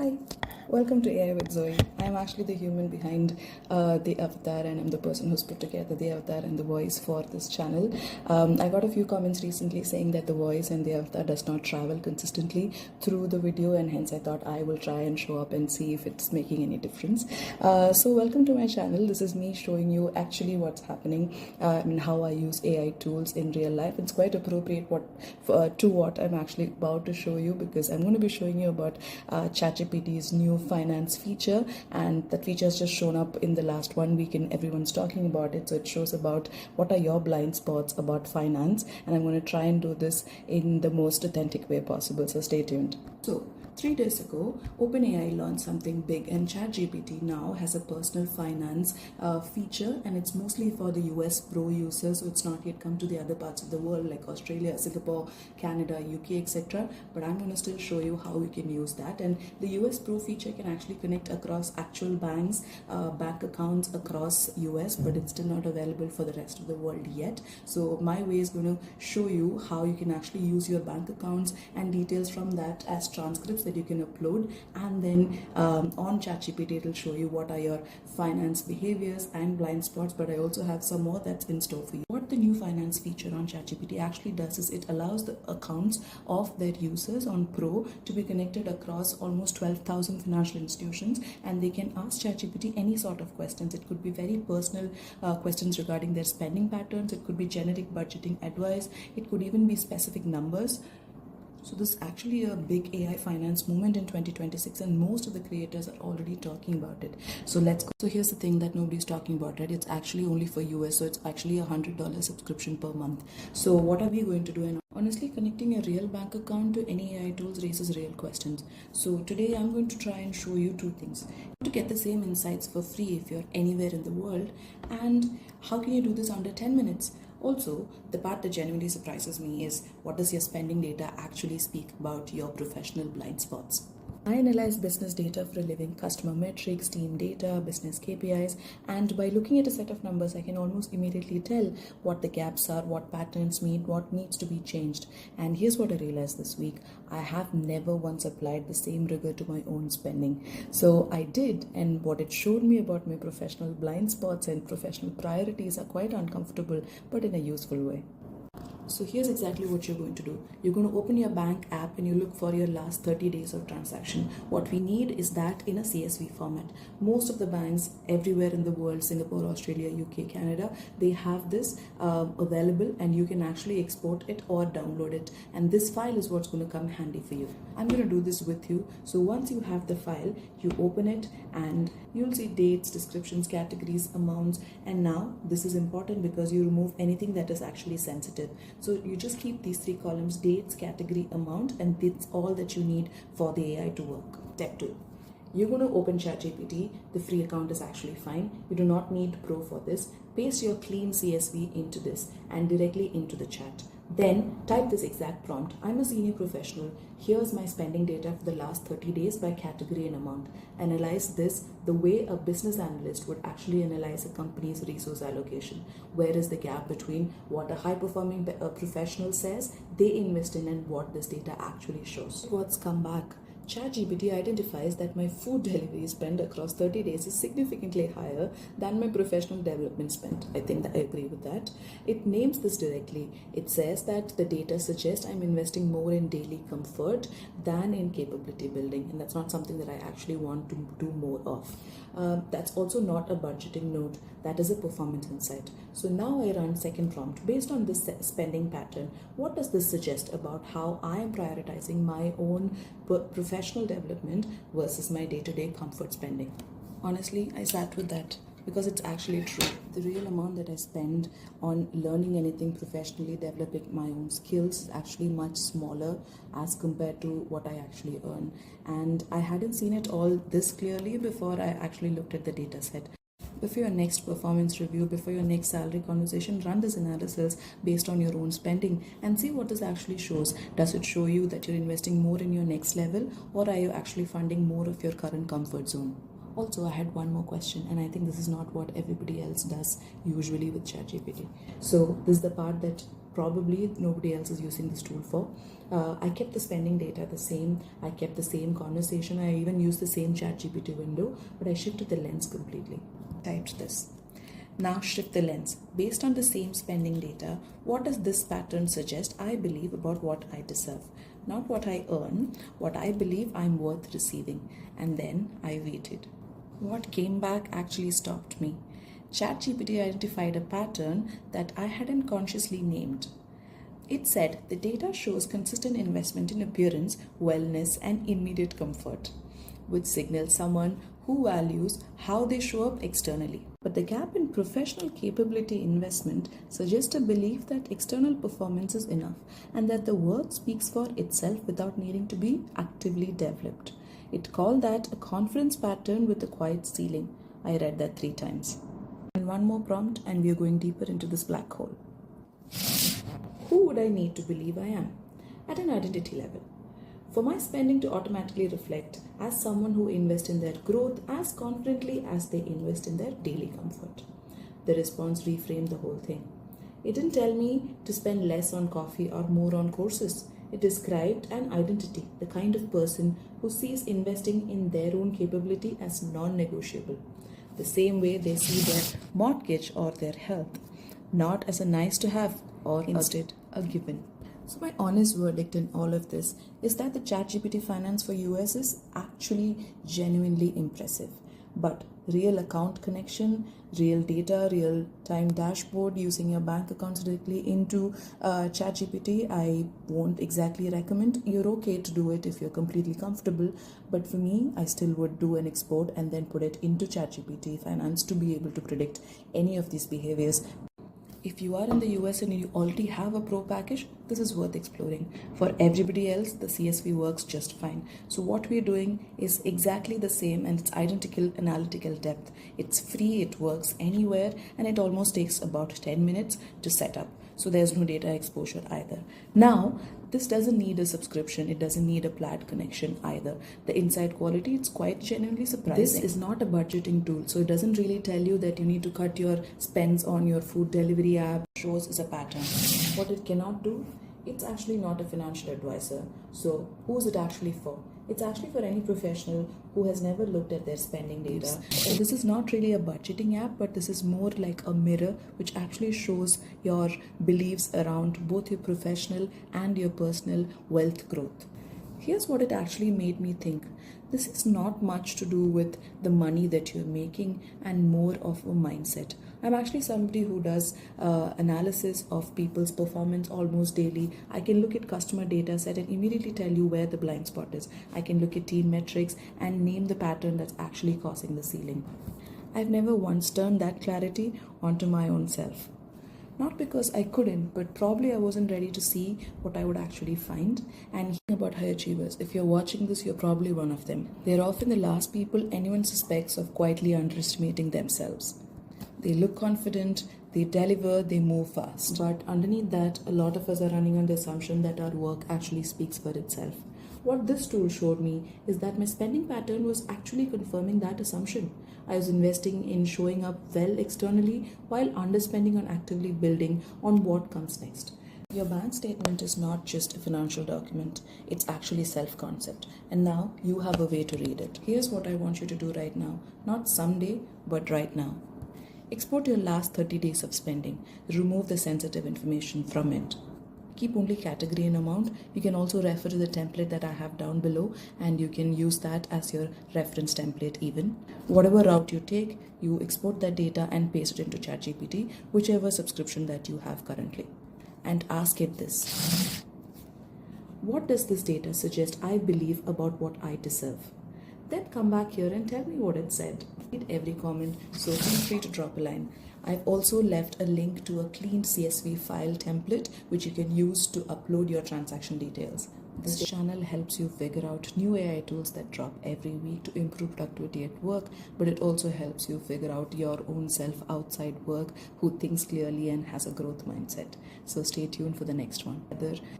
Hi, welcome to AI with Zoe. I'm actually the human behind the avatar, and I'm the person who's put together the avatar and the voice for this channel. I got a few comments recently saying that the voice and the avatar does not travel consistently through the video, and hence I thought I will try and show up and see if it's making any difference. So welcome to my channel. This is me showing you actually what's happening and how I use AI tools in real life. It's quite appropriate to what I'm actually about to show you, because I'm going to be showing you about ChatGPT's new finance feature, and that feature has just shown up in the last 1 week and everyone's talking about it. So it shows about what are your blind spots about finance, and I'm going to try and do this in the most authentic way possible, so stay tuned. So 3 days ago, OpenAI launched something big, and ChatGPT now has a personal finance feature, and it's mostly for the US Pro users, so it's not yet come to the other parts of the world like Australia, Singapore, Canada, UK, etc. But I'm going to still show you how you can use that. And the US Pro feature can actually connect across actual banks, bank accounts across US, but it's still not available for the rest of the world yet. So my way is going to show you how you can actually use your bank accounts and details from that as transcripts that you can upload, and then on ChatGPT it will show you what are your finance behaviors and blind spots. But I also have some more that's in store for you. What the new finance feature on ChatGPT actually does is it allows the accounts of their users on Pro to be connected across almost 12,000 financial institutions, and they can ask ChatGPT any sort of questions. It could be very personal questions regarding their spending patterns, it could be generic budgeting advice, it could even be specific numbers. So this is actually a big AI finance movement in 2026, and most of the creators are already talking about it. So let's go. So here's the thing that nobody's talking about, right? It's actually only for US, so it's actually $100 subscription per month. So what are we going to do? And honestly, connecting a real bank account to any AI tools raises real questions. So today I'm going to try and show you 2 things. To get the same insights for free if you're anywhere in the world, and how can you do this under 10 minutes? Also, the part that genuinely surprises me is, what does your spending data actually speak about your professional blind spots? I analyze business data for a living: customer metrics, team data, business KPIs, and by looking at a set of numbers, I can almost immediately tell what the gaps are, what patterns mean, what needs to be changed. And here's what I realized this week: I have never once applied the same rigor to my own spending. So I did, and what it showed me about my professional blind spots and professional priorities are quite uncomfortable, but in a useful way. So here's exactly what you're going to do. You're going to open your bank app and you look for your last 30 days of transaction. What we need is that in a CSV format. Most of the banks everywhere in the world, Singapore, Australia, UK, Canada, they have this available, and you can actually export it or download it. And this file is what's going to come handy for you. I'm going to do this with you. So once you have the file, you open it and you'll see dates, descriptions, categories, amounts. And now this is important because you remove anything that is actually sensitive. So you just keep these 3 columns: dates, category, amount, and that's all that you need for the AI to work. Step 2. You're going to open ChatGPT. The free account is actually fine. You do not need Pro for this. Paste your clean CSV into this and directly into the chat. Then type this exact prompt: I'm a senior professional. Here's my spending data for the last 30 days by category and amount. Analyze this the way a business analyst would actually analyze a company's resource allocation. Where is the gap between what a high-performing professional says they invest in and what this data actually shows? What's come back? ChatGPT identifies that my food delivery spend across 30 days is significantly higher than my professional development spend. I think that I agree with that. It names this directly. It says that the data suggests I'm investing more in daily comfort than in capability building, and that's not something that I actually want to do more of. That's also not a budgeting note. That is a performance insight. So now I run second prompt. Based on this spending pattern, what does this suggest about how I am prioritizing my own professional development versus my day-to-day comfort spending? Honestly, I sat with that because it's actually true. The real amount that I spend on learning anything professionally, developing my own skills, is actually much smaller as compared to what I actually earn. And I hadn't seen it all this clearly before I actually looked at the data set. Before your next performance review, before your next salary conversation, run this analysis based on your own spending and see what this actually shows. Does it show you that you're investing more in your next level, or are you actually funding more of your current comfort zone? Also, I had one more question, and I think this is not what everybody else does usually with ChatGPT. So this is the part that probably nobody else is using this tool for. I kept the spending data the same. I kept the same conversation. I even used the same ChatGPT window, but I shifted the lens completely. Typed this. Now shift the lens. Based on the same spending data, what does this pattern suggest I believe about what I deserve? Not what I earn, what I believe I'm worth receiving. And then I waited. What came back actually stopped me. ChatGPT identified a pattern that I hadn't consciously named. It said the data shows consistent investment in appearance, wellness, and immediate comfort, which signals someone who values how they show up externally. But the gap in professional capability investment suggests a belief that external performance is enough and that the work speaks for itself without needing to be actively developed. It called that a confidence pattern with a quiet ceiling. I read that 3 times. And one more prompt, and we are going deeper into this black hole. Who would I need to believe I am? At an identity level. For my spending to automatically reflect as someone who invests in their growth as confidently as they invest in their daily comfort. The response reframed the whole thing. It didn't tell me to spend less on coffee or more on courses. It described an identity, the kind of person who sees investing in their own capability as non-negotiable. The same way they see their mortgage or their health, not as a nice to have or instead a given. So my honest verdict in all of this is that the ChatGPT finance for US is actually genuinely impressive. But real account connection, real data, real time dashboard, using your bank accounts directly into ChatGPT, I won't exactly recommend. You're okay to do it if you're completely comfortable. But for me, I still would do an export and then put it into ChatGPT finance to be able to predict any of these behaviors. If you are in the US and you already have a pro package, this is worth exploring. For everybody else, the CSV works just fine. So what we're doing is exactly the same, and it's identical analytical depth. It's free, it works anywhere, and it almost takes about 10 minutes to set up. So there's no data exposure either. Now, this doesn't need a subscription. It doesn't need a plaid connection either. The inside quality, it's quite genuinely surprising. This is not a budgeting tool, so it doesn't really tell you that you need to cut your spends on your food delivery app. It shows is a pattern. What it cannot do, it's actually not a financial advisor. So who's it actually for? It's actually for any professional who has never looked at their spending data. So this is not really a budgeting app, but this is more like a mirror which actually shows your beliefs around both your professional and your personal wealth growth. Here's what it actually made me think. This is not much to do with the money that you're making and more of a mindset. I'm actually somebody who does analysis of people's performance almost daily. I can look at customer data set and immediately tell you where the blind spot is. I can look at team metrics and name the pattern that's actually causing the ceiling. I've never once turned that clarity onto my own self. Not because I couldn't, but probably I wasn't ready to see what I would actually find. And about high achievers, if you're watching this, you're probably one of them. They're often the last people anyone suspects of quietly underestimating themselves. They look confident, they deliver, they move fast. But underneath that, a lot of us are running on the assumption that our work actually speaks for itself. What this tool showed me is that my spending pattern was actually confirming that assumption. I was investing in showing up well externally while underspending on actively building on what comes next. Your bank statement is not just a financial document, it's actually self-concept. And now you have a way to read it. Here's what I want you to do right now. Not someday, but right now. Export your last 30 days of spending. Remove the sensitive information from it. Keep only category and amount. You can also refer to the template that I have down below, and you can use that as your reference template even. Whatever route you take, you export that data and paste it into ChatGPT, whichever subscription that you have currently. And ask it this. What does this data suggest I believe about what I deserve? Then come back here and tell me what it said. Read every comment, so feel free to drop a line. I've also left a link to a clean CSV file template which you can use to upload your transaction details. This channel helps you figure out new AI tools that drop every week to improve productivity at work, but it also helps you figure out your own self outside work who thinks clearly and has a growth mindset. So stay tuned for the next one.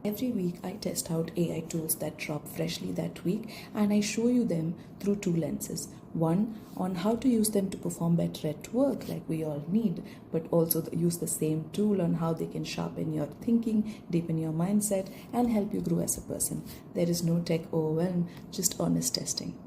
Every week I test out AI tools that drop freshly that week, and I show you them through 2 lenses. One, on how to use them to perform better at work, like we all need, but also use the same tool on how they can sharpen your thinking, deepen your mindset, and help you grow as a person. There is no tech overwhelm, just honest testing.